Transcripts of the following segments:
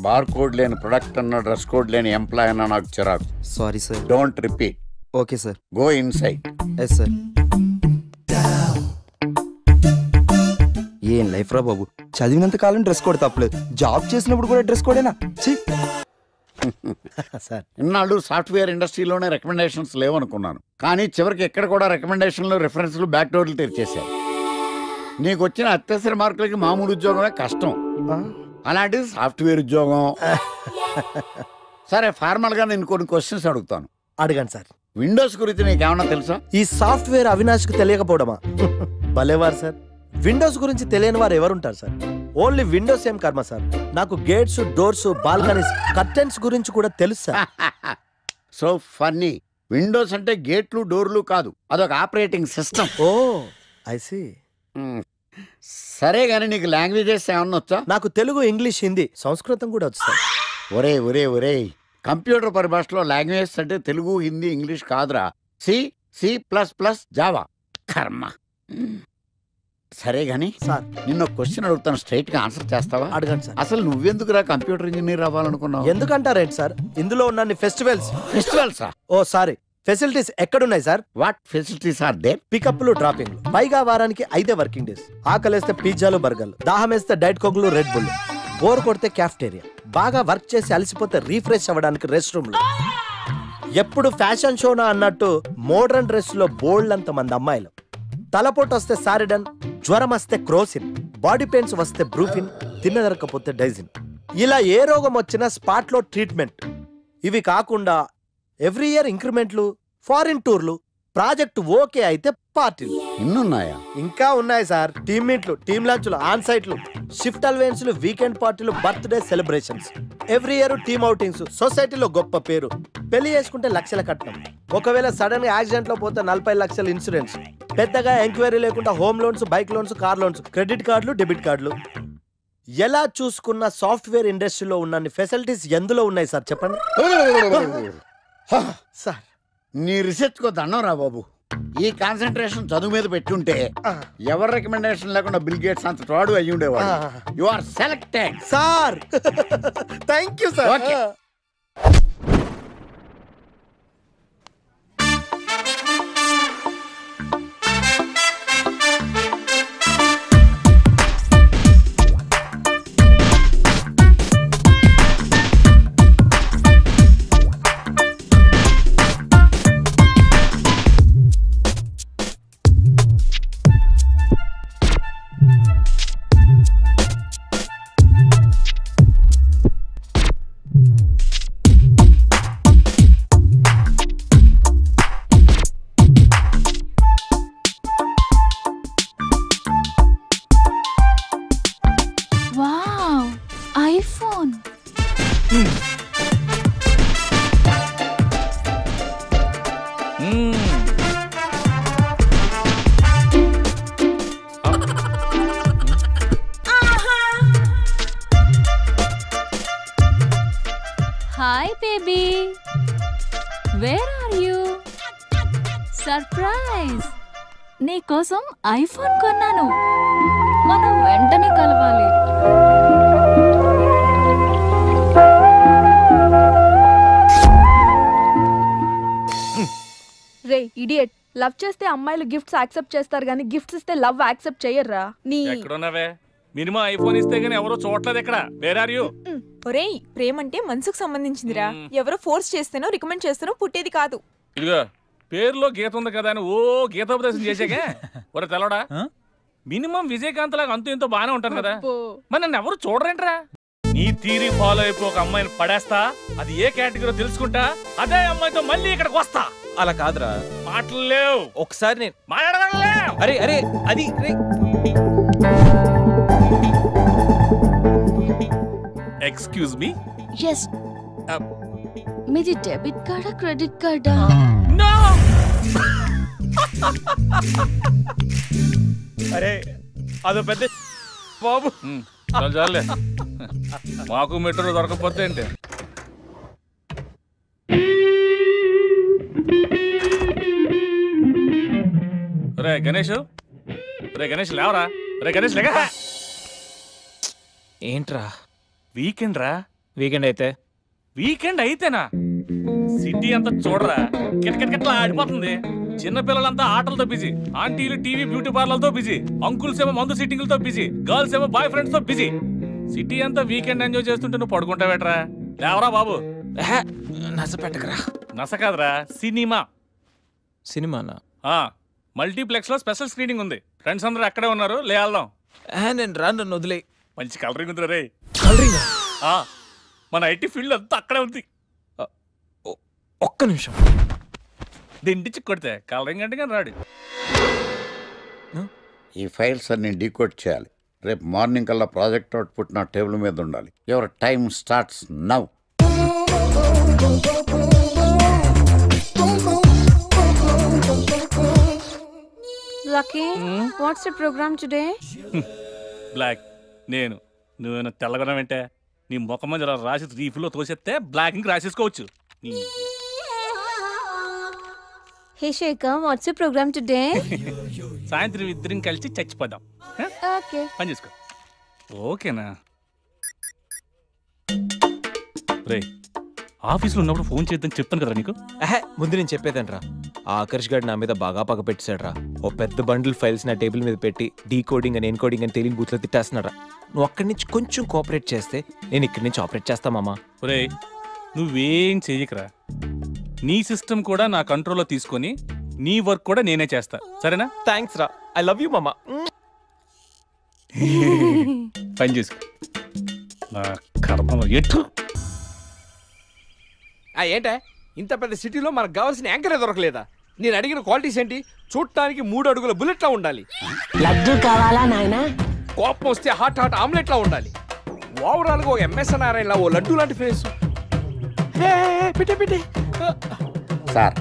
Bar code లేని product అన్న, dress code లేని ఎంప్లాయ్ అన్న నాకు చిరాకు. Sorry sir. Don't repeat. Okay sir. Go inside. Yes sir. ఏం లైఫ్ రా బాబు, చదివినంత కాలం డ్రెస్ కోడ్ తప్పలేదు, జాబ్ చేసినప్పుడు కూడా డ్రెస్ కోడేనా? సార్ ఇన్నాళ్ళు సాఫ్ట్వేర్ ఇండస్ట్రీలోనే రికమెండేషన్స్ లేవనుకున్నాను, కానీ చివరికి ఎక్కడ కూడా రికమెండేషన్లు, రిఫరెన్స్లు, బ్యాక్ డోర్లు తెరిచేశారు. నీకు వచ్చిన అత్యవసర మార్కులకి మామూలు ఉద్యోగమే కష్టం, అలాంటిది సాఫ్ట్వేర్ ఉద్యోగం. సరే, ఫార్మల్ గా నేను కొన్ని క్వశ్చన్స్ అడుగుతాను. అడగండి సార్. విండోస్ గురించి నీకేమన్నా తెలుసా? ఈ సాఫ్ట్వేర్ అవినాష్కి తెలియకపోవడమా? భలేవారు సార్. విండోస్ గురించి తెలియని వారు ఎవరుంటారు సార్? ఓన్లీ విండోస్ ఏం కర్మ సార్, నాకు గేట్స్, డోర్స్, బాల్కనీస్, కర్టెన్స్ గురించి కూడా తెలుసు సార్. So funny. విండోస్ అంటే గేట్లు, డోర్లు కాదు, అదొక operating system. Oh I see. సరే గానీ నీకు లాంగ్వేజెస్ ఏమన్నా వచ్చా? నాకు తెలుగు, ఇంగ్లీష్, హిందీ, సంస్కృతం కూడా వచ్చు సార్. ఒరే ఒరే ఒరే, కంప్యూటర్ పరిభాషలో లాంగ్వేజెస్ అంటే తెలుగు, హిందీ, ఇంగ్లీష్ కాదురా, C, C plus plus, Java. కర్మ. సరే గాని సార్, నిన్న క్వశ్చన్ అడుగుతాను, స్ట్రైట్ గా ఆన్సర్ చేస్తావా? అడగండి సార్. అసలు నువ్వెందుకురా కంప్యూటర్ ఇంజనీర్ అవ్వాలనుకున్నావు? ఎందుకంటారేంటి సార్, ఇందులో ఉన్న ఫెస్టివల్స్. ఫెస్టివల్సా? ఓ సారీ, ఫెసిలిటీస్ ఎక్కడున్నాయి sir? What facilities are they? పికప్లు, డ్రాపింగ్లు, పైగా వారానికి 5 వర్కింగ్ డేస్. ఆకలేస్తే పిజ్జాలు, బర్గర్లు, దాహం వేస్తే డైట్ కోక్లు, రెడ్ బుల్, బోర్ కొడితే క్యాఫ్టేరియా, బాగా వర్క్ చేసి అలసిపోతే రీఫ్రెష్ అవ్వడానికి రెస్ట్ రూమ్లు. ఎప్పుడు ఫ్యాషన్ షోనా అన్నట్టు మోడర్న్ డ్రెస్ లో బోల్డ్ అంత మంది అమ్మాయిలు. తలపోటు వస్తే సారిడన్, జ్వరం వస్తే క్రోసిన్, బాడీ పెయిన్స్ వస్తే బ్రూఫిన్, తిన్నదరకపోతే డైజిన్. ఇలా ఏ రోగం వచ్చినా స్పాట్ లో ట్రీట్మెంట్. ఇవి కాకుండా ఎవ్రీ ఇయర్ ఇంక్రిమెంట్లు, ఫారిన్ టూర్లు, ప్రాజెక్ట్ ఓకే అయితే పార్టీలు. ఇన్నున్నాయా? ఇంకా ఉన్నాయి సార్. టీమ్ మీట్లు, టీమ్ లంచ్లు, ఆన్ సైట్లు, షిఫ్ట్ అలవెన్స్లు, వీకెండ్ పార్టీలు, birthday celebrations, every year team outings, సొసైటీలో గొప్ప పేరు, పెళ్లి చేసుకుంటే లక్షల కట్నం, ఒకవేళ సడన్ గా యాక్సిడెంట్ లో పోతే 40 లక్షల ఇన్సూరెన్స్, పెద్దగా ఎంక్వైరీ లేకుండా home loans, bike loans, car loans, credit కార్డులు, డెబిట్ కార్డులు. ఎలా చూసుకున్న సాఫ్ట్వేర్ ఇండస్ట్రీలో ఉన్న ఫెసిలిటీస్ ఎందులో ఉన్నాయి సార్ చెప్పండి. సార్ నీ రీసెర్చ్ కో దండం రా బాబు. ఈ కాన్సన్ట్రేషన్ చదువు మీద పెట్టుంటే ఎవరి రికమెండేషన్ లేకుండా బిల్ గేట్స్ అంత ఫ్రాడ్ అయ్యి ఉండేవాడు. You are selected sir. Thank you sir. Okay. Hi baby, where are you? Surprise! నీ కోసం ఐఫోన్ కొన్నాను, మనం వెంటనే కలవాలి. రే ఇడియట్, లవ్ చేస్తే అమ్మాయిలు గిఫ్ట్స్ యాక్సెప్ట్ చేస్తారు కానీ గిఫ్ట్స్ ఇస్తే లవ్ యాక్సెప్ట్ చెయ్యర్రా. నీ ఎక్కడున్నావే? మినిమం ఐఫోన్ ఇస్తే గానీ ఎవరో చూడలేదు ఇక్కడ. Where are you? ఒరేయ్, ప్రేమ అంటే మనసుకు సంబంధించిందిరా. ఎవరో ఫోర్స్ చేస్తేనో రికమెండ్ చేస్తేనో పుట్టేది కాదు. ఇదిగో పేరులో గీత ఉంది కదా అని ఓ గీతోపదేశం చేసాకే. ఒరే తెలవడా, మినిమం విజయకాంత్ లాగా అంతూ ఇంతో బానే ఉంటాను కదా, మరి నన్ను ఎవరు చూడరేంట్రా? నీ తీరి ఫాలో అయిపో ఒక అమ్మాయిని పడేస్తా, అది ఏ కేటగిరీ తెలుసుకుంటా, అదే అమ్మాయితో మళ్ళీ ఇక్కడికి వస్తా. అలా కాదురా, మాటలు లేవు. ఒకసారి నేను మాట్లాడలేవు. అరే అరే అది ఎక్స్క్యూజ్ మీ. ఎస్, మీది డెబిట్ కార్డా క్రెడిట్ కార్డా? నో. అరే అదో పెద్ద బాబు. చాలే, మాకు మెట్రో దొరకపోతే ఏంటి? రే గణేష్, రే గణేష్ లేవరా. రే గణేష్ లేక. ఏంట్రా? వీకెండ్ రా, వీకెండ్ అయితే వీకెండ్ అయితేనా? సిటీ అంతా చూడరా, కిటకిటకిట్లా ఆడిపోతుంది. చిన్న పిల్లలంతా ఆటలతో బిజీ, ఆంటీలు టీవీ బ్యూటీ పార్లర్తో బిజీ, అంకుల్స్ ఏమో మందు సిట్టింగ్లతో బిజీ, గర్ల్స్ ఏమో బాయ్ ఫ్రెండ్స్ తో బిజీ. సిటీ అంతా వీకెండ్ ఎంజాయ్ చేస్తుంటే నువ్వు పడుకుంటావేట్రా? లేవరా బాబు. నస పెట్టకరా. నస కాదురా, సినిమా. సినిమానా? మల్టీప్లెక్స్ లో స్పెషల్ స్క్రీనింగ్ ఉంది. ఫ్రెండ్స్ అందరూ అక్కడే ఉన్నారు, లేల్దాం. నేను రాను, నన్ను వదిలే. మంచి కలరింగ్ ఉంది రే. కలరింగ్? మన ఐటీ ఫీల్డ్ అంతా అక్కడే ఉంది. ఒక్క నిమిషం. దిండిచి కొడితే కలరింగ్ అంటే కానీ రాడు. ఈ ఫైల్స్ అన్ని డీకోడ్ చేయాలి. రేపు మార్నింగ్ కల్లా ప్రాజెక్ట్ అవుట్పుట్ నా టేబుల్ మీద ఉండాలి. Your time starts now. Lucky, what's the program today? Block. నేను నువ్వేనా తెల్లగొన వెంటే నీ ముఖం మీద రాసి రీఫ్లో తోసేస్తే బ్లాక్ ఇంక రాసేసుకోవచ్చు. Hey Shekhar, what's your program today? సాయంత్రం ఇద్దరం కలిసి చచ్చిపోదాం. Okay. పని చేసుకో. ఓకేనా? రే, ఆఫీస్లో ఉన్నప్పుడు ఫోన్ చేద్దాం చెప్తాను కదా నీకు. ముందు నేను చెప్పేదంట్రా. ఆకర్ష్ గారు నా మీద బాగా పగ పెట్టాడురా. ఓ పెద్ద బండిల్ ఫైల్స్ నా టేబుల్ మీద పెట్టి డీకోడింగ్ అని ఎన్కోడింగ్ అని తెలియని బూత్లో తిట్టేస్తున్నారా. నువ్వు అక్కడి నుంచి కొంచెం కోఆపరేట్ చేస్తే నేను ఇక్కడి నుంచి ఆపరేట్ చేస్తా మామా. రే, నువ్వేం చెయ్యకరా. నీ సిస్టమ్ కూడా నా కంట్రోల్లో తీసుకొని నీ వర్క్ కూడా నేనే చేస్తా, సరేనా? థ్యాంక్స్ రా. ఐ లవ్ యూ మామా. పని చేసుకో. నా కర్మ ఎటు. ఏంటే ఇంత పెద్ద సిటీలో మనకు కావాల్సిన యాంకరే దొరకలేదా? నేను అడిగిన క్వాలిటీస్ ఏంటి? చూడటానికి 3 అడుగుల బుల్లెట్లా ఉండాలి, లడ్డు కావాలా నాయనా, కోపం వస్తే హాట్ హాట్ ఆమ్లెట్లా ఉండాలి, ఓవరాల్ గా ఒక ఎంఎస్ నారాయణలా ఓ లడ్డు లాంటి ఫేస్. పెట్టే సార్,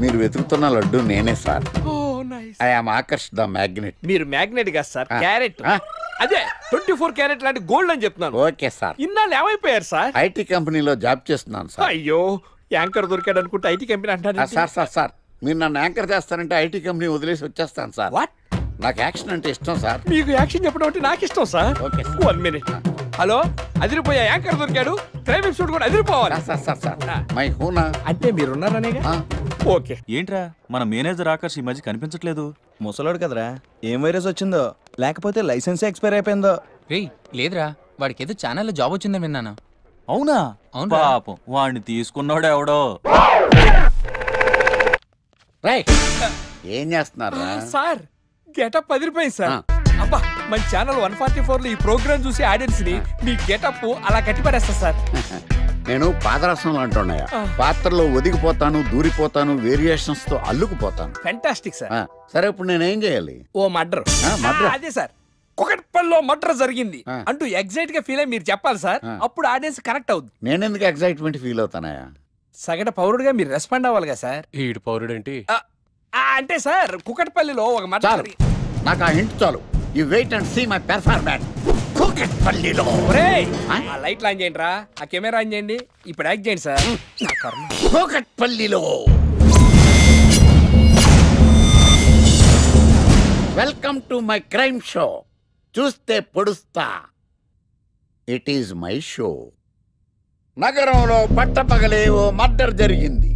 మీరు వెతుకుతున్న లడ్డు నేనే sir. Oh nice. I am Akarsh the magnet. మీరు మ్యాగ్నెట్ గా సార్, క్యారెట్. అదే 24 క్యారెట్ లాంటి గోల్డ్ అని చెప్తున్నాను. Okay sir. ఇన్నాళ్ళు ఏమైపోయారు సార్? ఐటీ కంపెనీలో జాబ్ చేస్తున్నాను సార్. అయ్యో, యాంకర్ దొరికాడు అనుకుంటే ఐటీ కంపెనీ అంటారు. సార్ మీరు నన్ను యాంకర్ చేస్తారంటే ఐటీ కంపెనీ వదిలేసి వచ్చేస్తాను సార్. వాట్? నాకు యాక్షన్ అంటే ఇష్టం సార్. మీకు యాక్షన్ చెప్పడం అంటే నాకు ఇష్టం sir. Okay sir. 1 minute. Hello, అదిరిపోయా యాంకర్ దొరికాడు, క్రైమ్ ఎపిసోడ్ కూడా అదిరిపోవాలి. సార్ మై హూనా అంటే మీరున్నారనేగా. ఓకే. ఏంట్రా మన మేనేజర్ ఆకర్ష్ ఈ మధ్య కనిపించట్లేదు? ముసలోడు కదరా, ఏం వైరస్ వచ్చిందో, లేకపోతే లైసెన్స్ ఎక్స్పైర్ అయిపోయిందో. రేయ్ లేదురా, వాడికి ఏదో ఛానల్లో జాబ్ వచ్చిందని విన్నాను. అవునా? పాపం వాడిని తీసుకున్నాడు ఎవడో. ఏం చేస్తున్నారు సార్? గెటప్ అదిరిపోయింది సార్. అబ్బా, మన ఛానల్ 144 లో ఈ ప్రోగ్రామ్ చూసి ఆడియన్స్ ని మీ గెటప్ అలా కట్టిపడేస్తా సార్. నేను పాదరసం అంటున్నాయా, పాత్రలో ఒదిగిపోతాను, దూరిపోతాను, వేరియేషన్స్ తో అల్లుకుపోతాను. Fantastic sir. సరే, ఇప్పుడు నేనేం చేయాలి? ఓ మర్డర్. అదే సార్, కుకట్పల్లిలో మర్డర్ జరిగింది అంటూ ఎగ్జైట్ గా ఫీల్ అయ్యి మీరు చెప్పాలి సార్. అప్పుడు ఆడియన్స్ కనెక్ట్ అవుద్ది. నేనెందుకు ఎగ్జైట్మెంట్ ఫీల్ అవుతానయా? సగటు పౌరుడుగా మీరు రెస్పాండ్ అవ్వాలిగా సార్. ఈడు పౌరుడేంటి అంటే సార్, కుకట్పల్లిలో ఒక మర్డర్. నాకు ఆ హింట్ చాలు. You wait and see my performance. కుకట్పల్లిలో ఆ లైట్ ఆన్ చేయండి రా, ఆ కెమెరా ఆన్ చేయండి, ఇప్పుడు యాక్ట్ చేయండి సార్. కుకట్పల్లిలో. Welcome to my crime show. చూస్తే పొడుస్తా. It is my show. నగరంలో పట్టపగలే ఓ మర్డర్ జరిగింది.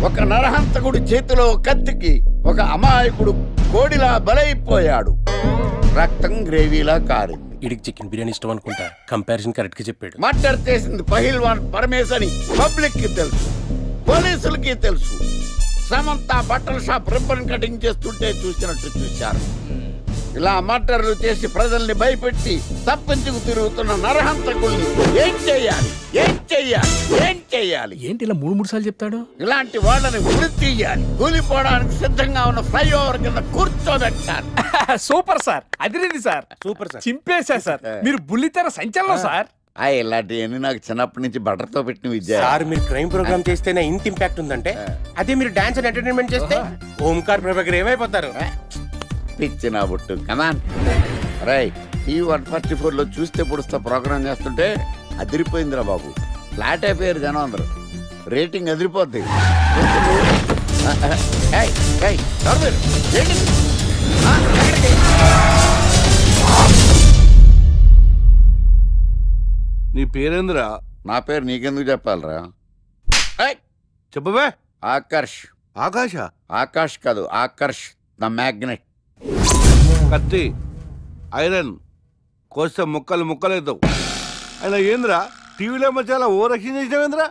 ఒక నరహంతకుడి చేతిలో కత్తికి ఒక అమాయకుడు కోడిలా బలైపోయాడు. రక్తం గ్రేవీలా కారింది. ఇడికి చికెన్ బిర్యానీ ఇష్టం అనుకుంటా, కంపారిజన్ కరెక్ట్ గా చెప్పాడు. మర్డర్ చేసింది పహిల్వాన్ పరమేశ్ అని పబ్లిక్ కి తెలుసు, పోలీసులకి తెలుసు. సమంత బట్టల షాప్ రిబ్బన్ కటింగ్ చేస్తుంటే చూసినట్టు చూశారు. ఇలా మర్డర్లు చేసి ప్రజల్ని భయపెట్టి తప్పించుకు తిరుగుతున్న నరహంతకుల్ని ఏం చెయ్యాలి, ఏం చెయ్యాలి, ఏం చెయ్యాలి? ఏంటి ఇలా 3 సార్లు చెప్తాడు? ఇలాంటి వాళ్ళని ఉరి తీయాలి. కూలిపోవడానికి సిద్ధంగా ఉన్న ఫ్లైఓవర్ కింద కూర్చోబెట్టాలి. సూపర్ సార్, అదిరింది సార్. సూపర్ సార్, చింపేశా సార్. మీరు బుల్లితెర సంచలనం సార్. ఇలాంటివన్నీ నాకు చిన్నప్పటి నుంచి బట్టర్తో పెట్టిన విద్య సార్. మీరు క్రైమ్ ప్రోగ్రామ్ చేస్తేనే ఇంత ఇంపాక్ట్ ఉందంటే, అదే మీరు డాన్స్ అండ్ ఎంటర్టైన్మెంట్ చేస్తే ఓంకార్ ప్రభాకర్ ఏమైపోతారు? పిచ్చి నా బుట్టు. కమాన్ రై. ఈ 144లో చూస్తే పొడుస్తా ప్రోగ్రామ్ చేస్తుంటే అదిరిపోయిందిరా బాబు. ఫ్లాట్ అయిపోయారు జనం అందరూ. రేటింగ్ అదిరిపోద్ది. నీ పేరేంద్రా? నా పేరు నీకెందుకు చెప్పాలరా? చెప్పవే. ఆకర్ష్. ఆకాశ? ఆకాష్ కాదు, ఆకర్ష్ ద మ్యాగ్నెట్. కత్తి, ఐరన్ కోస్తే ముక్కలు ముక్కలు అవుతావు. అయినా ఏంద్రా టీవీలో చాలా ఓ రక్షణ చేసినావేంద్రా?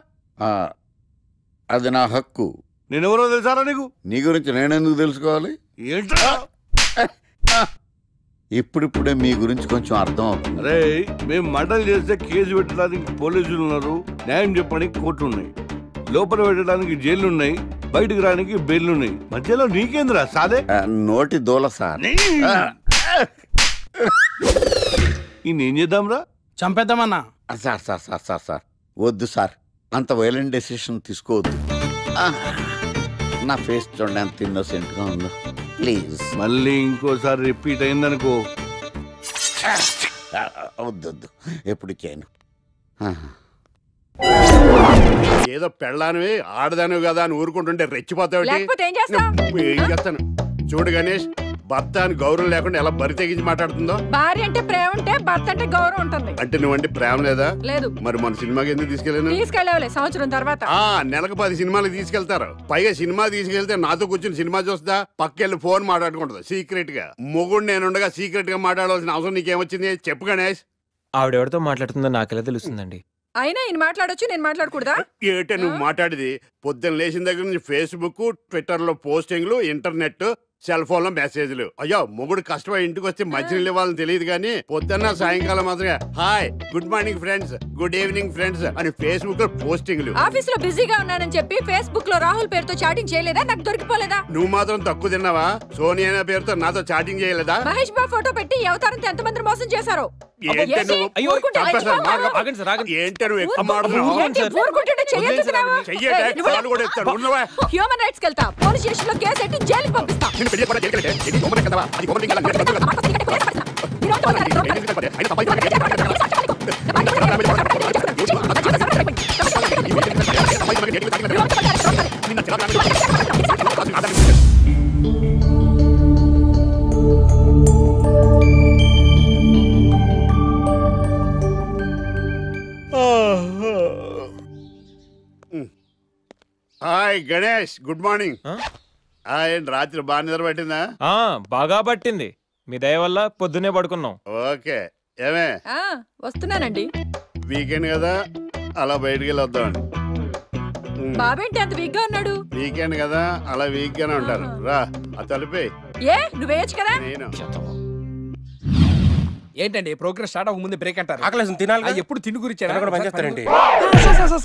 అది నా హక్కు. నేనెవరో తెలుసారా నీకు? నీ గురించి నేనెందుకు తెలుసుకోవాలి? ఏంట్రా? ఇప్పుడిప్పుడే మీ గురించి కొంచెం అర్థం అవుతుంది. అరే, మేము మర్డర్ చేస్తే కేసు పెట్టడానికి పోలీసులు ఉన్నారు, న్యాయం చెప్పడానికి కోర్టు ఉన్నాయి, లోపల పెట్టడానికి జైలు ఉన్నాయి, బయటకు రానికి బెయిల్ ఉన్నాయి. మధ్యలో నీకేంద్రా సాదే? నోటి దూల సార్. ఏం చేద్దాంరా? చంపేద్దామన్నా. Sir sir sir sir sir వద్దు సార్, అంత వైలెంట్ డెసిషన్ తీసుకోవద్దు. నా ఫేస్ చూడండి ఎంత ఇన్నోసెంట్గా ఉందో. ప్లీజ్. మళ్ళీ ఇంకోసారి రిపీట్ అయిందనుకో. వద్దొద్దు, ఎప్పుడు చేయను. ఏదో పెళ్ళానివి ఆడదానివి కదా అని ఊరుకుంటుంటే రెచ్చిపోతావు. ఏం చేస్తాను చూడు గణేష్, భర్త అని గౌరవం లేకుండా ఎలా బరి తెగించి మాట్లాడుతుందో. భార్య అంటే ప్రేమ ఉంటే భర్త అంటే గౌరవం ఉంటుంది. అంటే నువ్వంటే ప్రేమ లేదా? లేదు. మరి మన సినిమాకి ఎందుకు తీసుకెళ్ళాను? తీసుకెళ్ళవలే సంవత్సరం తర్వాత. నెలకు 10 సినిమాలకు తీసుకెళ్తారు. పైగా సినిమా తీసుకెళ్తే నాతో కూర్చుని సినిమా చూస్తా, పక్కెళ్ళి ఫోన్ మాట్లాడుకుంటుంది సీక్రెట్ గా. మొగుడు నేనుండగా సీక్రెట్ గా మాట్లాడాల్సిన అవసరం నీకేమొచ్చింది చెప్పు గణేష్. ఆవిడెవరితో మాట్లాడుతుందో నాకెలా తెలుస్తుందండి? అయినా ఈయన మాట్లాడొచ్చు, నేను మాట్లాడకూడదా? ఏటే నువ్వు మాట్లాడేది? పొద్దున్న లేచిన దగ్గర నుంచి ఫేస్బుక్, ట్విట్టర్ లో పోస్టింగ్లు, ఇంటర్నెట్, సెల్ ఫోన్ లో మెసేజ్లు. అయ్యో, మొగుడు కష్టమై ఇంటికి వస్తే మంచినీళ్ళు ఇవ్వాలని తెలియదు కానీ పొద్దున్న సాయంకాలం మాత్రమే hi, good morning friends, good evening friends అని ఫేస్బుక్ లో పోస్టింగ్లు. ఆఫీస్ లో బిజీగా ఉన్నానని చెప్పి ఫేస్బుక్ లో రాహుల్ పేరుతో చాటింగ్ చేయలేదా? నాకు దొరికిపోలేదా? నువ్వు మాత్రం తక్కువ తిన్నావా? సోనియా అనే పేరుతో నాతో చాటింగ్ చేయలేదా? మహేష్ బాబు ఫోటో పెట్టి అవతారంతో ఎంతమంది మోసం చేశారు. ఏంటి నువ్వు ఎక్కువ హ్యూమన్ రైట్స్ వెళ్తా, పోలీస్ స్టేషన్ లో కేసు పెట్టి జైలుకి పంపిస్తా. Hi Ganesh, good morning. రాత్రి బాగా నిద్ర పట్టిందా? బాగా పట్టింది, మీ దయ వల్ల పొద్దునే పడుకున్నాం. ఓకే, ఏమే వస్తున్నానండి. వీకెండ్ కదా, అలా బయటికి వెళ్ళి వద్దామండి. బాబేంటి అంత వీక్ గా ఉన్నాడు? వీకెండ్ కదా, అలా వీక్ గానే ఉంటారు. రా, ఆ తలిపే. నువ్వేయచ్చు కదా. నేను ఏంటండి ప్రోగ్రెస్ స్టార్ట్ అవ్వక ముందు బ్రేక్ అంటారు? ఆకలేసం తినాలి. ఎప్పుడు తిని గురించి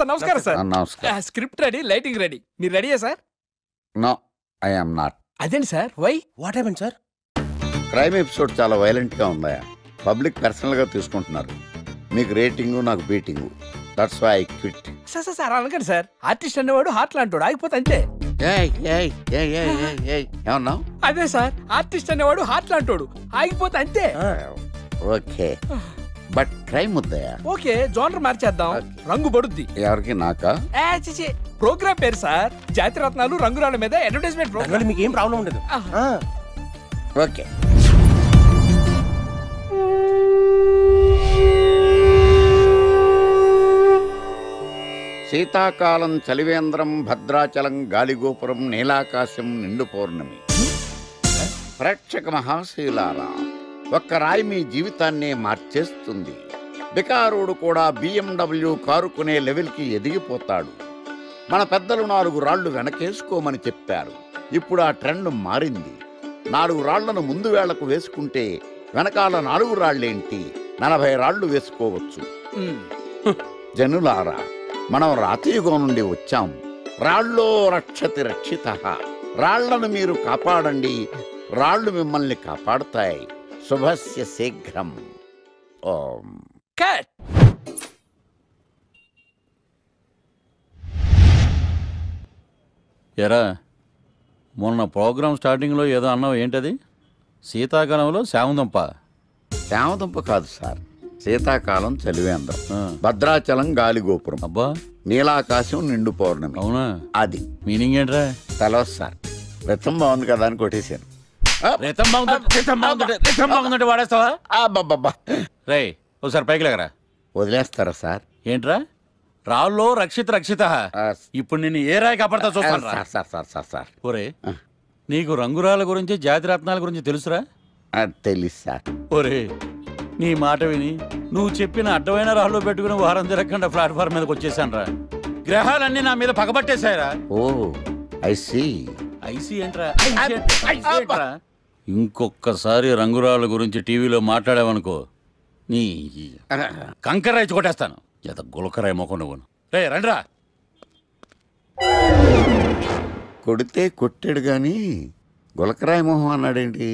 నమస్కారం sir. Script ready, lighting ready. మీరు రెడీయా sir? No, I am not. అదేంటి sir? Why? What happened sir? Crime episode చాలా వైలెంట్ గా ఉందా? పబ్లిక్ పర్సనల్ గా తీసుకుంటున్నారు. మీకు రేటింగ్, నాకు beating. That's why I quit. Sir అనకండి సార్. ఆర్టిస్ట్ అనేవాడు హార్ట్ లాంటోడు, ఆగిపోతే అంతే. ఏమన్నావు? అదే సార్, ఆర్టిస్ట్ అనేవాడు హార్ట్ లాంటోడు, ఆగిపోతే అంతే. ఓకే, బట్ క్రైమ్ వద్దయా? ఓకే, జోనర్ మార్చేద్దాం. రంగు పడుద్ది. ఎవరికి? నాకా? ప్రోగ్రామ్ పేరు సార్ జాతి రత్నాలు రంగురాళ్ళ మీద అడ్వర్టైజ్మెంట్ ప్రోగ్రామ్. మీకు ఏం ప్రాబ్లం ఉండదు. ఓకే. శీతాకాలం చలివేంద్రం, భద్రాచలం గాలిగోపురం, నీలాకాశం, నిండు పౌర్ణమి. ప్రేక్షక మహాశీలారా, ఒక్క రాయి మీ జీవితాన్నే మార్చేస్తుంది. బికారోడు కూడా BMW కారు కొనే లెవెల్కి ఎదిగిపోతాడు. మన పెద్దలు 4 రాళ్లు వెనకేసుకోమని చెప్పారు. ఇప్పుడు ఆ ట్రెండ్ మారింది. 4 రాళ్లను ముందు వేళ్లకు వేసుకుంటే వెనకాల 4 రాళ్లేంటి 40 రాళ్లు వేసుకోవచ్చు. జనులారా, మనం రాతియుగం నుండి వచ్చాం. రాళ్ళో రక్షతి రక్షితః. రాళ్లను మీరు కాపాడండి, రాళ్లు మిమ్మల్ని కాపాడుతాయి. శుభస్య శీఘ్రం. ఓం. కట్. ఎరా, మొన్న ప్రోగ్రామ్ స్టార్టింగ్లో ఏదో అన్నావు, ఏంటది? శీతాకాలంలో శామదుంప. శామదుంప కాదు సార్, శీతాకాలం చలివేంద్రం, భద్రాచలం గాలిగోపురం, అబ్బా, నీలాకాశం, నిండు పౌర్ణమి. అవునా? అది మీనింగ్ ఏంట్రా? తెలవదు సార్. రతం బాగుంది కదా అని కొట్టేశాను. వాడేస్తావా? రే, ఒకసారి పైకి లేకరా. వదిలేస్తారా సార్? ఏంట్రా రాళ్ళో రక్షిత రక్షిత ఇప్పుడు నిన్ను ఏ రాయి కాపాడతా చూస్తాను రా. సార్ ఒరే నీకు రంగురాల గురించి జాతి రత్నాల గురించి తెలుసురా? తెలుసు సార్. ఒరే నీ మాట విని నువ్వు చెప్పిన అడ్డమైన రాళ్ళు పెట్టుకుని వారం తిరగకుండా ప్లాట్ఫామ్ మీదకి వచ్చేసాను రా. గ్రహాలన్నీ నా మీద పగబట్టేశాయరా. ఓ ఐసీ ఏంట్రా? ఇంకొకసారి రంగురాళ్ళ గురించి టీవీలో మాట్లాడావనుకో నీ కంకర్రాయి కొట్టేస్తాను. ఎంత గులకరాయి మొక్క నువ్వు. రే రండ్రా. కొడితే కొట్టాడు గాని గులకరాయి మొహం అన్నాడేంటి?